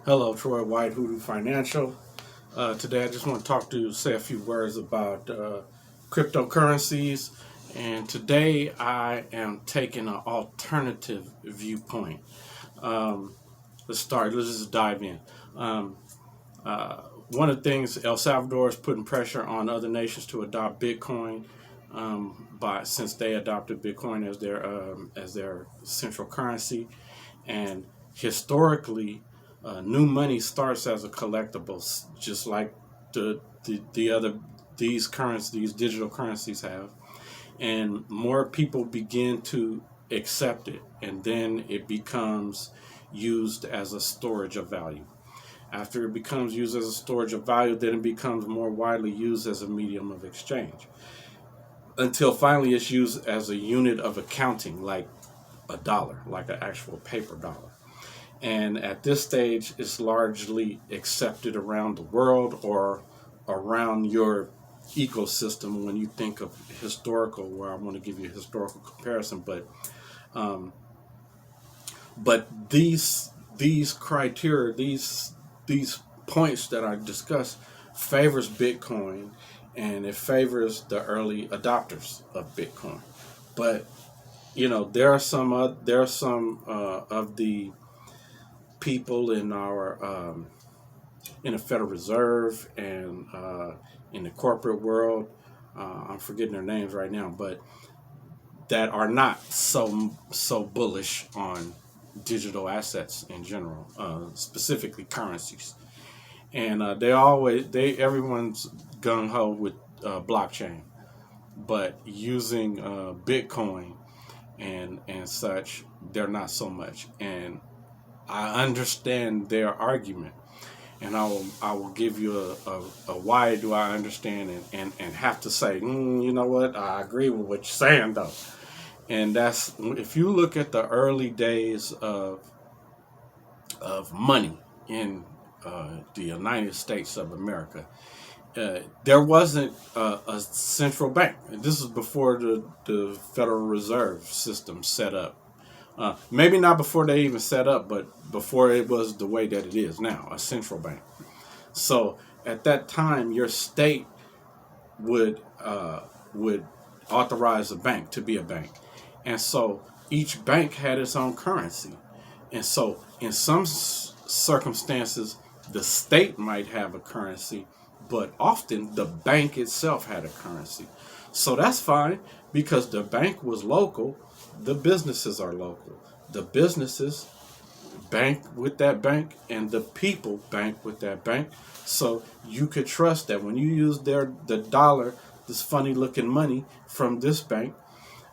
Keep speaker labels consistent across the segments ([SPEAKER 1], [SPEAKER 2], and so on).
[SPEAKER 1] Hello, Troy White, Hoodoo Financial. Today, I just want to say a few words about cryptocurrencies. And today, I am taking an alternative viewpoint. Um, let's just dive in. Um, One of the things, El Salvador is putting pressure on other nations to adopt Bitcoin. Since they adopted Bitcoin as their central currency, and historically, new money starts as a collectible, just like the other these digital currencies have, and more people begin to accept it, and then it becomes used as a storage of value. After it becomes used as a storage of value, then it becomes more widely used as a medium of exchange, until finally it's used as a unit of accounting, like a dollar, like an actual paper dollar. And at this stage, it's largely accepted around the world or around your ecosystem when you think of historical, where I want to give you a historical comparison. Um, but these criteria, these points that I discussed, favors Bitcoin, and it favors the early adopters of Bitcoin. But there are some of the people in the Federal Reserve and in the corporate world. I'm forgetting their names right now, but that are not so bullish on digital assets in general, specifically currencies. And everyone's gung ho with blockchain, but using Bitcoin and such, they're not so much. And I understand their argument, and I will give you a why do I understand, and have to say, you know what, I agree with what you're saying though. And that's, if you look at the early days of money in the United States of America, there wasn't a central bank. This is before the Federal Reserve system set up. Maybe not before they even set up, but before it was the way that it is now, a central bank. So at that time, your state would authorize a bank to be a bank, and so each bank had its own currency. And so in some circumstances, the state might have a currency, but often the bank itself had a currency. So that's fine, because the bank was local, the businesses are local. The businesses bank with that bank, and the people bank with that bank. So you could trust that when you use the dollar, this funny looking money from this bank,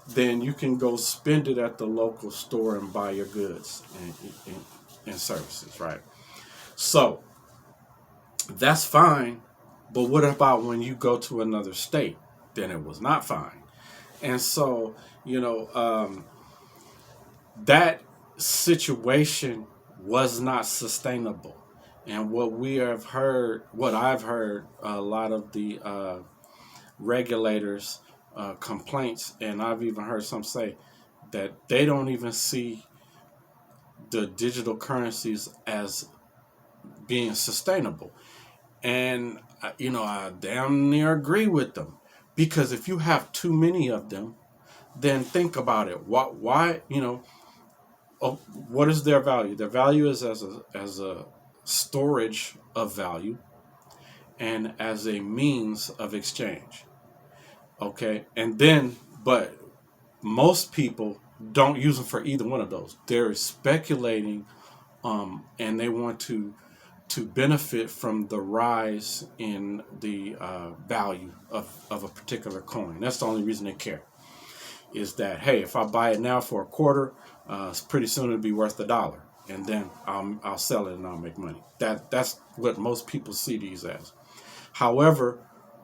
[SPEAKER 1] then you can go spend it at the local store and buy your goods and services, right? So that's fine. But what about when you go to another state? Then it was not fine. And so, that situation was not sustainable. And what I've heard, a lot of the regulators' complaints, and I've even heard some say that they don't even see the digital currencies as being sustainable. And I damn near agree with them, because if you have too many of them, then think about it. Why? What is their value? Their value is as a storage of value and as a means of exchange. Okay, and then, but most people don't use them for either one of those. They're speculating, and they want to benefit from the rise in the value of a particular coin. That's the only reason they care. Is that, hey, if I buy it now for a quarter, it's pretty soon it'll be worth $1, and then I'll sell it and I'll make money. That's what most people see these as. However,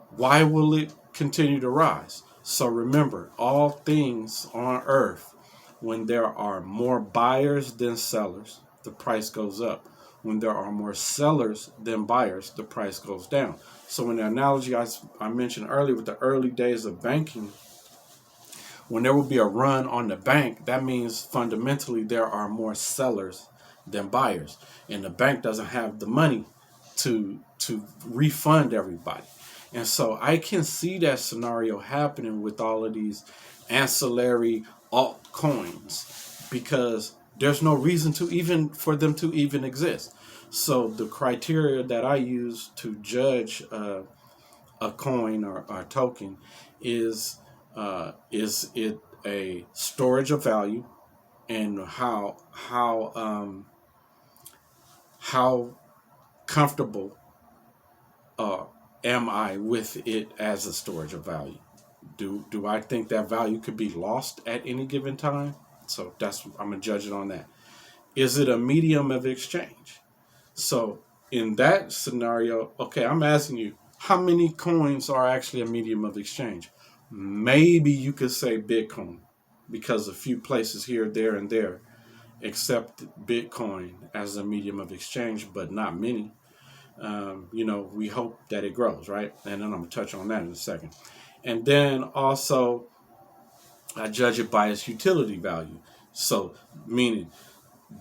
[SPEAKER 1] why will it continue to rise? So remember, all things on earth, when there are more buyers than sellers, the price goes up. When there are more sellers than buyers, the price goes down. So in the analogy I mentioned earlier with the early days of banking, when there will be a run on the bank, that means fundamentally there are more sellers than buyers, and the bank doesn't have the money to refund everybody. And so I can see that scenario happening with all of these ancillary altcoins, because there's no reason to even for them to even exist. So the criteria that I use to judge a coin or token is it a storage of value, and how comfortable uh, am I with it as a storage of value? Do I think that value could be lost at any given time? So that's I'm gonna judge it on that. Is it a medium of exchange? So in that scenario, okay, I'm asking you, how many coins are actually a medium of exchange? Maybe you could say Bitcoin, because a few places here, there, and there accept Bitcoin as a medium of exchange, but not many. We hope that it grows, right? And then I'm gonna touch on that in a second. And then also, I judge it by its utility value. So, meaning,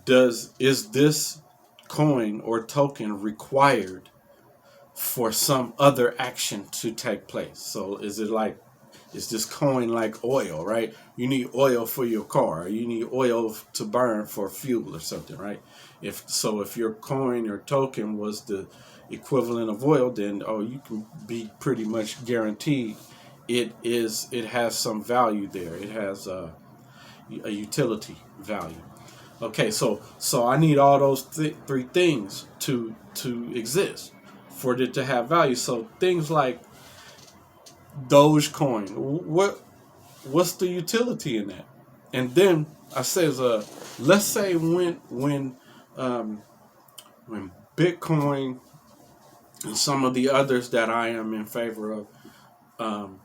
[SPEAKER 1] is this coin or token required for some other action to take place? So, is this coin like oil, right? You need oil for your car, or you need oil to burn for fuel or something, right? If your coin or token was the equivalent of oil, then you can be pretty much guaranteed it has some value there. It has a utility value. Okay, so I need all those three things to exist for it to have value. So things like Dogecoin, what's the utility in that? And then I says, let's say um, when Bitcoin and some of the others that I am in favor of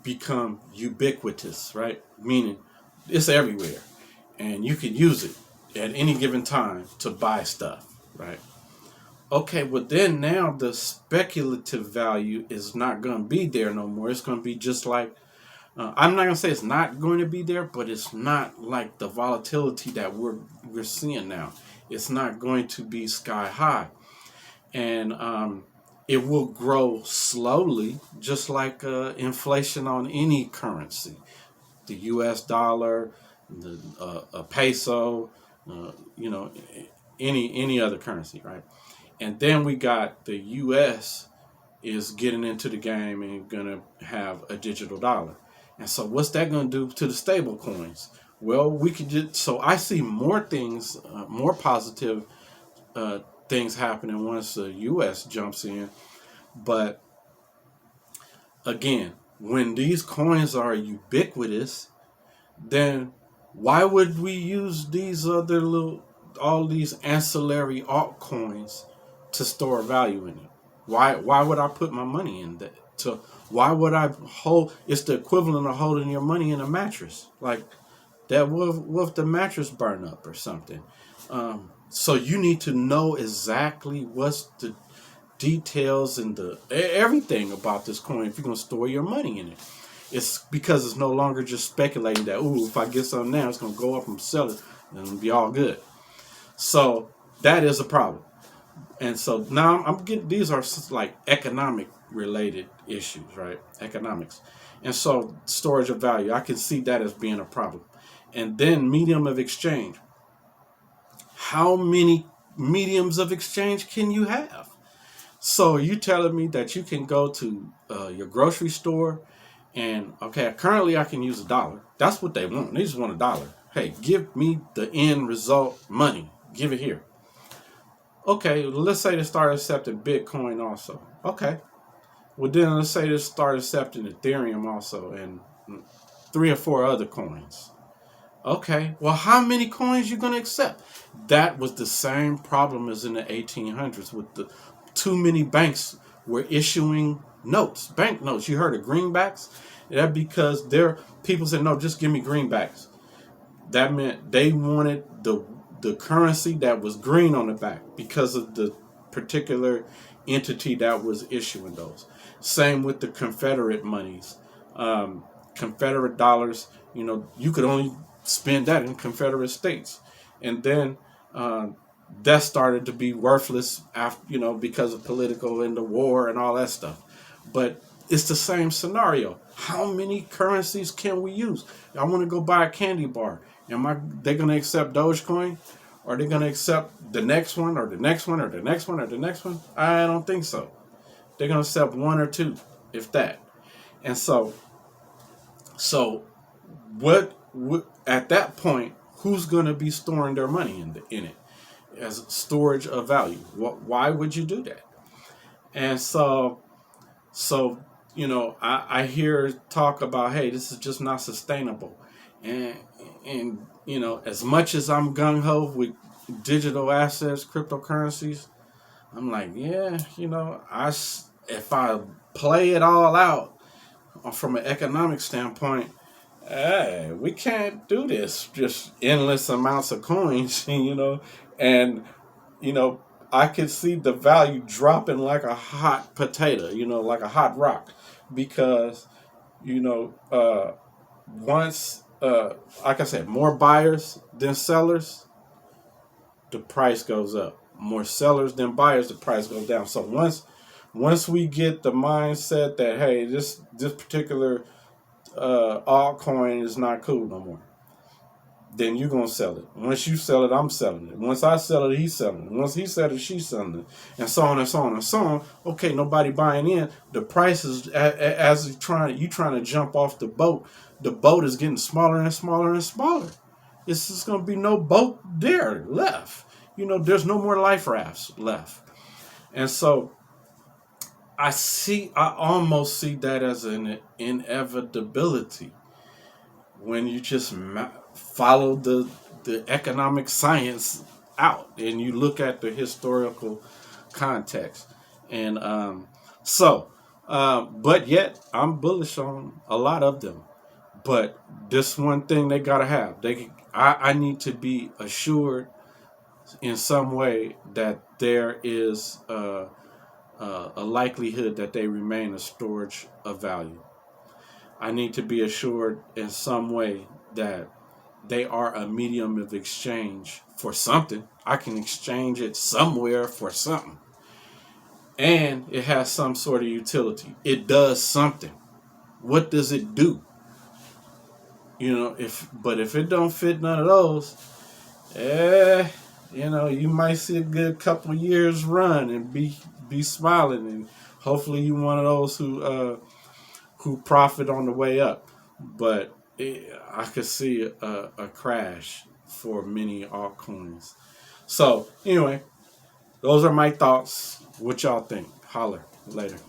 [SPEAKER 1] become ubiquitous, right? Meaning it's everywhere, and you can use it at any given time to buy stuff, right? Okay, well then now the speculative value is not going to be there no more. It's going to be just like, I'm not going to say it's not going to be there, but it's not like the volatility that we're seeing now. It's not going to be sky high, and it will grow slowly, just like inflation on any currency, the U.S. dollar, the a peso, uh, you know, any other currency, right? And then we got the U.S. is getting into the game and gonna have a digital dollar. And so what's that gonna do to the stable coins? Well, we could just, so I see more things, more positive uh, things happening once the U.S. jumps in. But again, when these coins are ubiquitous, then why would we use all these ancillary altcoins to store value in it? Why would I put my money in that? Why would I hold? It's the equivalent of holding your money in a mattress. Like that, what if the mattress burn up or something? So you need to know exactly what's the details and the everything about this coin if you're gonna store your money in it. It's because it's no longer just speculating that, if I get something now, it's gonna go up and sell it and it'll be all good. So that is a problem. And so now I'm getting, these are like economic related issues, right? Economics. And so storage of value, I can see that as being a problem. And then medium of exchange. How many mediums of exchange can you have? So you telling me that you can go to your grocery store and, okay, currently I can use $1. That's what they want. They just want $1. Hey, give me the end result money. Give it here. Okay, let's say they start accepting Bitcoin also. Okay. Well, then let's say they start accepting Ethereum also and 3 or 4 other coins. Okay, well, how many coins you gonna accept? That was the same problem as in the 1800s with the too many banks were issuing notes, bank notes. You heard of greenbacks? That because people said no, just give me greenbacks. That meant they wanted the currency that was green on the back because of the particular entity that was issuing those. Same with the Confederate monies, Confederate dollars. You could only spend that in Confederate states, and then that started to be worthless after, because of political and the war and all that stuff. But it's the same scenario. How many currencies can we use? I want to go buy a candy bar. They gonna accept Dogecoin? Or are they gonna accept the next one or the next one or the next one or the next one? I don't think so. They're gonna accept one or two, if that. And so what at that point, who's gonna be storing their money in it as storage of value? Why would you do that? And so I hear talk about, hey, this is just not sustainable, and as much as I'm gung ho with digital assets, cryptocurrencies, I'm like, yeah, if I play it all out from an economic standpoint, hey, we can't do this just endless amounts of coins, and you know, I could see the value dropping like a hot potato, like a hot rock, because you know, once, like I said, more buyers than sellers, the price goes up. More sellers than buyers, the price goes down. So once we get the mindset that, hey, this particular altcoin is not cool no more, then you're going to sell it. Once you sell it, I'm selling it. Once I sell it, he's selling it. Once he sells it, she's selling it. And so on and so on and so on. Okay, nobody buying in. The price is, as you trying to jump off the boat is getting smaller and smaller and smaller. It's just going to be no boat there left. There's no more life rafts left. And so I almost see that as an inevitability when you just follow the economic science out and you look at the historical context. And but yet I'm bullish on a lot of them. But this one thing they gotta have, I need to be assured in some way that there is a likelihood that they remain a storage of value. I need to be assured in some way that they are a medium of exchange for something. I can exchange it somewhere for something. And it has some sort of utility. It does something. What does it do? If it don't fit none of those, you might see a good couple of years run and be smiling, and hopefully you one of those who profit on the way up. But I could see a crash for many altcoins. So anyway, those are my thoughts. What y'all think? Holler later.